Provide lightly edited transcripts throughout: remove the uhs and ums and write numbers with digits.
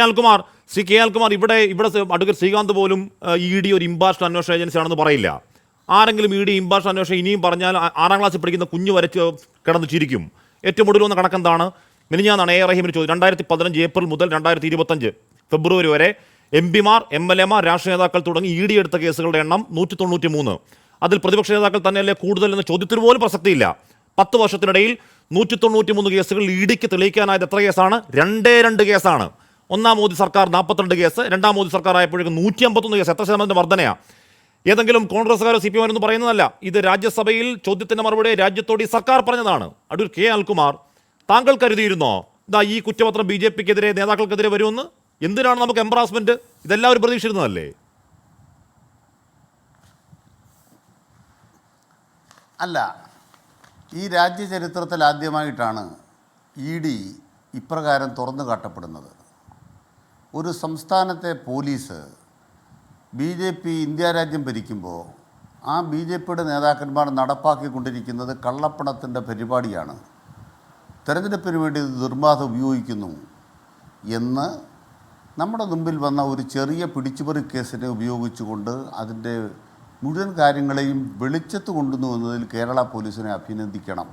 അൽകുമാർ ഇവിടെ അഡ്വക്കേറ്റ് ശ്രീകാന്ത് പോലും ED ഒരു ഇമ്പാർഷ്യൽ അന്വേഷണ ഏജൻസി ആണെന്ന് പറയില്ല. ആരെങ്കിലും ED ഇമ്പാർഷ്യൽ അന്വേഷണം ഇനിയും പറഞ്ഞാൽ 6ാം ക്ലാസ്സിൽ പഠിക്കുന്ന കുഞ്ഞു വരച്ച് കിടന്ന് ചിരിക്കും. ഏറ്റവും ഒടുവിൽ വന്ന കണക്കെന്താണ്? മിനിഞ്ഞാന്നാണ് റഹീമിന് ചോദിച്ചത്. 2015 ഏപ്രിൽ മുതൽ 2025 ഫെബ്രുവരി വരെ MP-മാർ, MLA മാർ, രാഷ്ട്രീയ നേതാക്കൾ തുടങ്ങി ED എടുത്ത കേസുകളുടെ എണ്ണം 193. അതിൽ പ്രതിപക്ഷ നേതാക്കൾ തന്നെയല്ലേ കൂടുതൽ എന്ന ചോദ്യത്തിന് പോലും പ്രസക്തിയില്ല. 10 വർഷത്തിനിടയിൽ 193 കേസുകൾ EDക്ക് തെളിയിക്കാനായത് എത്ര കേസാണ്? 2 കേസാണ്. ഒന്നാം മോദി സർക്കാർ 42 കേസ്, രണ്ടാം മോദി സർക്കാർ ആയപ്പോഴേക്കും 151 കേസ്. എത്ര ശതമാനത്തിന്റെ വർധനയാണ്? ഏതെങ്കിലും കോൺഗ്രസ്സുകാരോ CPM ഒന്നും പറയുന്നതല്ല. ഇത് രാജ്യസഭയിൽ ചോദ്യത്തിന്റെ മറുപടി രാജ്യത്തോട് ഈ സർക്കാർ പറഞ്ഞതാണ്. Advocate K. അനിൽകുമാർ, താങ്കൾ കരുതിയിരുന്നോ ഈ കുറ്റപത്രം BJPക്കെതിരെ, നേതാക്കൾക്കെതിരെ വരുമെന്ന്? എന്തിനാണ് നമുക്ക് എംബ്രാസ്മെന്റ്? ഇതെല്ലാവരും പ്രതീക്ഷിച്ചിരുന്നതല്ലേ? അല്ല, ഈ രാജ്യ ചരിത്രത്തിൽ ആദ്യമായിട്ടാണ് ED ഇപ്രകാരം തുറന്നു കാട്ടപ്പെടുന്നത്. ഒരു സംസ്ഥാനത്തെ പോലീസ് BJP ഇന്ത്യ രാജ്യം ഭരിക്കുമ്പോൾ ആ BJPയുടെ നേതാക്കന്മാർ നടപ്പാക്കിക്കൊണ്ടിരിക്കുന്നത് കള്ളപ്പണത്തിൻ്റെ പരിപാടിയാണ്, തെരഞ്ഞെടുപ്പിന് വേണ്ടി ദുർബാധ ഉപയോഗിക്കുന്നു എന്ന് നമ്മുടെ മുമ്പിൽ വന്ന ഒരു ചെറിയ പിടിച്ചുപറി കേസിനെ ഉപയോഗിച്ചുകൊണ്ട് അതിൻ്റെ മുഴുവൻ കാര്യങ്ങളെയും വെളിച്ചത്ത് കൊണ്ടുവന്നു എന്നതിൽ കേരള പോലീസിനെ അഭിനന്ദിക്കണം.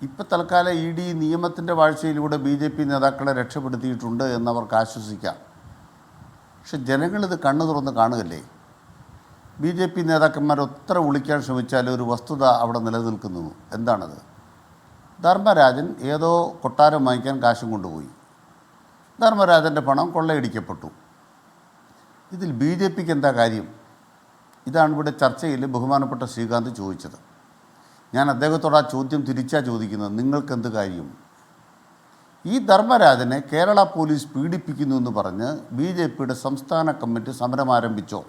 ഇപ്പം തൽക്കാലം ED നിയമത്തിൻ്റെ വാഴ്ചയിലൂടെ BJP നേതാക്കളെ രക്ഷപ്പെടുത്തിയിട്ടുണ്ട് എന്നവർക്ക് ആശ്വസിക്കാം. പക്ഷെ ജനങ്ങളിത് കണ്ണു തുറന്ന് കാണുകയല്ലേ? BJP നേതാക്കന്മാർ എത്ര വിളിക്കാൻ ശ്രമിച്ചാലും ഒരു വസ്തുത അവിടെ നിലനിൽക്കുന്നു. എന്താണത്? ധർമ്മരാജൻ ഏതോ കൊട്ടാരം വാങ്ങിക്കാൻ കാശും കൊണ്ടുപോയി. ധർമ്മരാജൻ്റെ പണം കൊള്ളയടിക്കപ്പെട്ടു. ഇതിൽ BJPക്ക് എന്താ കാര്യം? ഇതാണ് ഇവിടെ ചർച്ചയിൽ ബഹുമാനപ്പെട്ട ശ്രീകാന്ത് ചോദിച്ചത്. ഞാൻ അദ്ദേഹത്തോട് ആ ചോദ്യം തിരിച്ചാണ് ചോദിക്കുന്നത്. നിങ്ങൾക്കെന്ത് കാര്യം? ഈ ധർമ്മരാജനെ കേരള പോലീസ് പീഡിപ്പിക്കുന്നു എന്ന് പറഞ്ഞ് BJPയുടെ സംസ്ഥാന കമ്മിറ്റി സമരം ആരംഭിച്ചോ?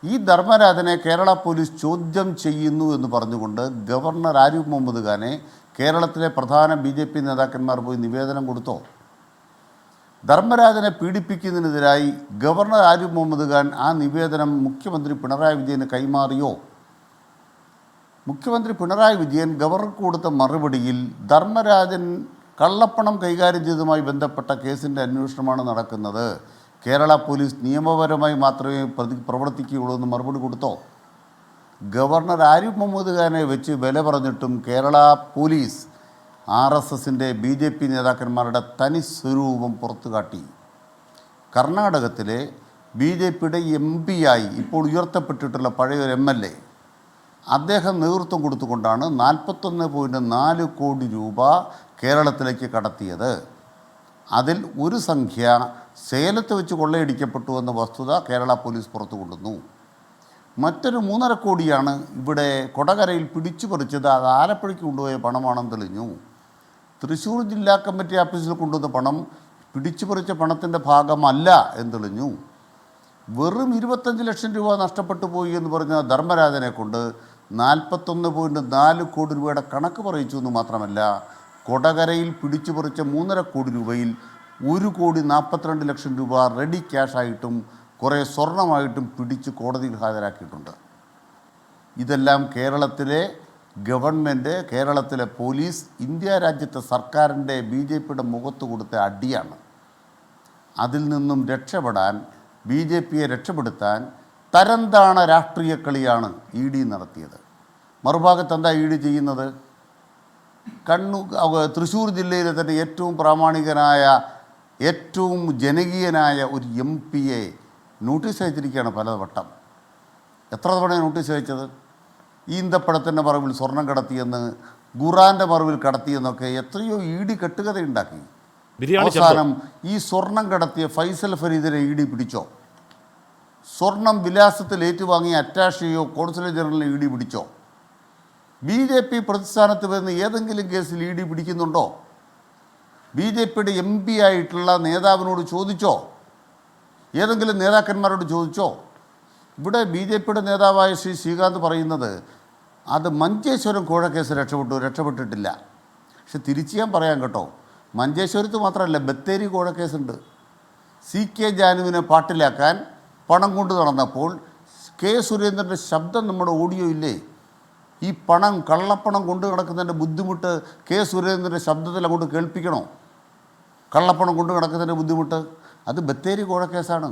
ഈ ധർമ്മരാജനെ കേരള പോലീസ് ചോദ്യം ചെയ്യുന്നു എന്ന് പറഞ്ഞുകൊണ്ട് ഗവർണർ ആരിഫ് മുഹമ്മദ് ഖാനെ കേരളത്തിലെ പ്രധാന BJP നേതാക്കന്മാർ പോയി നിവേദനം കൊടുത്തോ? ധർമ്മരാജനെ പീഡിപ്പിക്കുന്നതിനെതിരായി ഗവർണർ ആരിഫ് മുഹമ്മദ് ഖാൻ ആ നിവേദനം മുഖ്യമന്ത്രി പിണറായി വിജയന് കൈമാറിയോ? മുഖ്യമന്ത്രി പിണറായി വിജയൻ ഗവർണർക്ക് കൊടുത്ത മറുപടിയിൽ ധർമ്മരാജൻ കള്ളപ്പണം കൈകാര്യം ചെയ്തതുമായി ബന്ധപ്പെട്ട കേസിൻ്റെ അന്വേഷണമാണ് നടക്കുന്നത്, കേരള പോലീസ് നിയമപരമായി മാത്രമേ പ്രവർത്തിക്കുകയുള്ളൂ എന്ന് മറുപടി കൊടുത്തോ? ഗവർണർ ആരിഫ് മുഹമ്മദ് ഖാനെ വെച്ച് വില പറഞ്ഞിട്ടും കേരള പോലീസ് RSSൻ്റെ BJP നേതാക്കന്മാരുടെ തനി സ്വരൂപം പുറത്തു കാട്ടി. കർണാടകത്തിലെ BJPയുടെ MP-ആയി ഇപ്പോൾ ഉയർത്തപ്പെട്ടിട്ടുള്ള പഴയൊരു MLA, അദ്ദേഹം നേതൃത്വം കൊടുത്തുകൊണ്ടാണ് 41.4 കോടി രൂപ കേരളത്തിലേക്ക് കടത്തിയത്. അതിൽ ഒരു സംഖ്യ സേലത്ത് വെച്ച് കൊള്ളയടിക്കപ്പെട്ടു എന്ന വസ്തുത കേരള പോലീസ് പുറത്തു കൊണ്ടുവന്നു. മറ്റൊരു 3.5 കോടിയാണ് ഇവിടെ കൊടകരയിൽ പിടിച്ചു പറിച്ചത്. അത് ആലപ്പുഴയ്ക്ക് കൊണ്ടുപോയ പണമാണെന്ന് തെളിഞ്ഞു. തൃശ്ശൂർ ജില്ലാ കമ്മിറ്റി ഓഫീസിൽ കൊണ്ടുവന്ന പണം പിടിച്ചു പറിച്ച പണത്തിൻ്റെ ഭാഗമല്ല എന്ന് തെളിഞ്ഞു. വെറും 25 ലക്ഷം രൂപ നഷ്ടപ്പെട്ടു പോയി എന്ന് പറഞ്ഞ ധർമ്മരാജനെ കൊണ്ട് 41.4 കോടി രൂപയുടെ കണക്ക് പറയിച്ചു എന്ന് മാത്രമല്ല, കൊടകരയിൽ പിടിച്ചു പറിച്ച 3.5 കോടി രൂപയിൽ 1.42 കോടി രൂപ റെഡി ക്യാഷായിട്ടും കുറേ സ്വർണമായിട്ടും പിടിച്ച് കോടതിയിൽ ഹാജരാക്കിയിട്ടുണ്ട്. ഇതെല്ലാം കേരളത്തിലെ ഗവൺമെൻറ്, കേരളത്തിലെ പോലീസ്, ഇന്ത്യ രാജ്യത്തെ സർക്കാരിൻ്റെ BJPയുടെ മുഖത്ത് കൊടുത്ത അടിയാണ്. അതിൽ നിന്നും രക്ഷപ്പെടാൻ, BJPയെ രക്ഷപ്പെടുത്താൻ തരംതാണ രാഷ്ട്രീയ കളിയാണ് ED നടത്തിയത്. മറുഭാഗത്ത് എന്താ ED ചെയ്യുന്നത്? തൃശ്ശൂർ ജില്ലയിലെ തന്നെ ഏറ്റവും പ്രാമാണികനായ, ഏറ്റവും ജനകീയനായ ഒരു MP-യെ നോട്ടീസ് അയച്ചിരിക്കുകയാണ് പലവട്ടം. എത്ര തവണയാണ് നോട്ടീസ് അയച്ചത്? ഈന്തപ്പഴത്തിൻ്റെ മറവിൽ സ്വർണം കടത്തിയെന്ന്, ഖുറാൻ്റെ മറവിൽ കടത്തിയെന്നൊക്കെ എത്രയോ ED കെട്ടുകഥയുണ്ടാക്കി. അവസാനം ഈ സ്വർണം കടത്തിയ ഫൈസൽ ഫരീദിനെ ED പിടിച്ചോ? സ്വർണം വിലാസത്തിൽ ഏറ്റുവാങ്ങിയ അറ്റാഷെയോ കോൺസുലേറ്റ് ജനറലിനെ ED പിടിച്ചോ? BJP പ്രതിസ്ഥാനത്ത് വരുന്ന ഏതെങ്കിലും കേസിൽ ED പിടിക്കുന്നുണ്ടോ? BJPയുടെ MP ആയിട്ടുള്ള നേതാവിനോട് ചോദിച്ചോ? ഏതെങ്കിലും നേതാക്കന്മാരോട് ചോദിച്ചോ? ഇവിടെ BJPയുടെ നേതാവായ ശ്രീകാന്ത് പറയുന്നത് അത് മഞ്ചേശ്വരം കോഴക്കേസ് രക്ഷപ്പെട്ടിട്ടില്ല. പക്ഷെ തിരിച്ച് ഞാൻ പറയാം കേട്ടോ, മഞ്ചേശ്വരത്ത് മാത്രമല്ല, ബത്തേരി കോഴക്കേസുണ്ട്. CK ജാനുവിനെ പാട്ടിലാക്കാൻ പണം കൊണ്ട് നടന്നപ്പോൾ K. സുരേന്ദ്രൻ്റെ ശബ്ദം നമ്മുടെ ഓഡിയോ ഇല്ലേ? ഈ പണം, കള്ളപ്പണം കൊണ്ടു നടക്കുന്നതിൻ്റെ ബുദ്ധിമുട്ട് K. സുരേന്ദ്രൻ്റെ ശബ്ദത്തിൽ അങ്ങോട്ട് കേൾപ്പിക്കണോ? കള്ളപ്പണം കൊണ്ട് കിടക്കുന്നതിൻ്റെ ബുദ്ധിമുട്ട്. അത് ബത്തേരി കോഴക്കേസാണ്,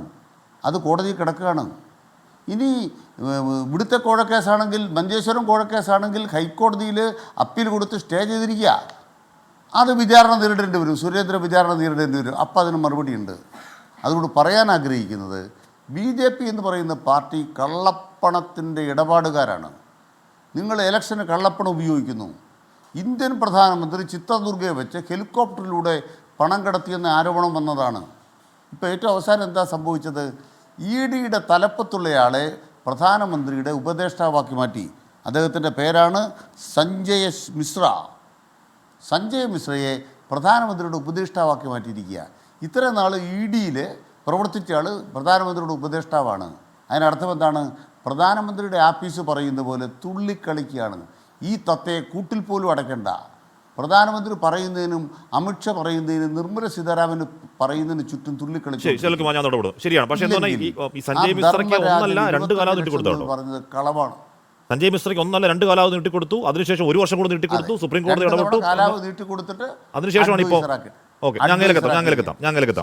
അത് കോടതിയിൽ കിടക്കുകയാണ്. ഇനി ഇവിടുത്തെ കോഴക്കേസാണെങ്കിൽ, മഞ്ചേശ്വരം കോഴക്കേസാണെങ്കിൽ ഹൈക്കോടതിയിൽ അപ്പീൽ കൊടുത്ത് സ്റ്റേ ചെയ്തിരിക്കുക. അത് വിചാരണ നേരിടേണ്ടി വരും, സുരേന്ദ്ര വിചാരണ നേരിടേണ്ടി വരും. അപ്പോൾ അതിന് മറുപടിയുണ്ട്. അതുകൊണ്ട് പറയാൻ ആഗ്രഹിക്കുന്നത്, BJP എന്ന് പറയുന്ന പാർട്ടി കള്ളപ്പണത്തിൻ്റെ ഇടപാടുകാരാണ്. നിങ്ങൾ ഇലക്ഷന് കള്ളപ്പണം ഉപയോഗിക്കുന്നു. ഇന്ത്യൻ പ്രധാനമന്ത്രി ചിത്രദുർഗയെ വെച്ച് ഹെലികോപ്റ്ററിലൂടെ പണം കടത്തിയെന്ന ആരോപണം വന്നതാണ്. ഇപ്പോൾ ഏറ്റവും അവസാനം എന്താ സംഭവിച്ചത്? EDയുടെ തലപ്പത്തുള്ളയാളെ പ്രധാനമന്ത്രിയുടെ ഉപദേഷ്ടാവാക്കി മാറ്റി. അദ്ദേഹത്തിൻ്റെ പേരാണ് സഞ്ജയ് മിശ്ര. സഞ്ജയ് മിശ്രയെ പ്രധാനമന്ത്രിയുടെ ഉപദേഷ്ടാവാക്കി മാറ്റിയിരിക്കുക. ഇത്രയും നാൾ EDയിൽ പ്രവർത്തിച്ച ആൾ പ്രധാനമന്ത്രിയുടെ ഉപദേഷ്ടാവാണ്. അതിനർത്ഥം എന്താണ്? പ്രധാനമന്ത്രിയുടെ ആഫീസ് പറയുന്ന പോലെ തുള്ളിക്കളിക്കുകയാണ്. ഈ തത്തയെ കൂട്ടിൽ പോലും അടയ്ക്കണ്ട. പ്രധാനമന്ത്രി പറയുന്നതിനും അമിത്ഷാ പറയുന്നതിനും നിർമ്മല സീതാരാമൻ പറയുന്നതിന് ചുറ്റും തുള്ളിക്കളിച്ചു. ശരിയാണ്. പക്ഷേ ഈ സഞ്ജയ് മിശ്രയ്ക്ക് ഒന്നല്ല 2 കാലാവധി നീട്ടിക്കൊടുത്തു. പറഞ്ഞത് കളവാണ്. സഞ്ജയ് മിശ്രയ്ക്ക് ഒന്നല്ല 2 കാലാവധി നീട്ടിക്കൊടുത്തു. അതിനുശേഷം 1 വർഷം കൂടി നീട്ടിക്കൊടുത്തു. സുപ്രീം കോടതി ഇടപെട്ടു. കാലാവധി നീട്ടിക്കൊടുത്തിട്ട് അതിനുശേഷമാണ് ഇപ്പോൾ ഞാൻ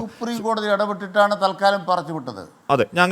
സുപ്രീം കോടതി ഇടപെട്ടിട്ടാണ് തൽക്കാലം പറച്ചുവിട്ടത്. അതെ, ഞാൻ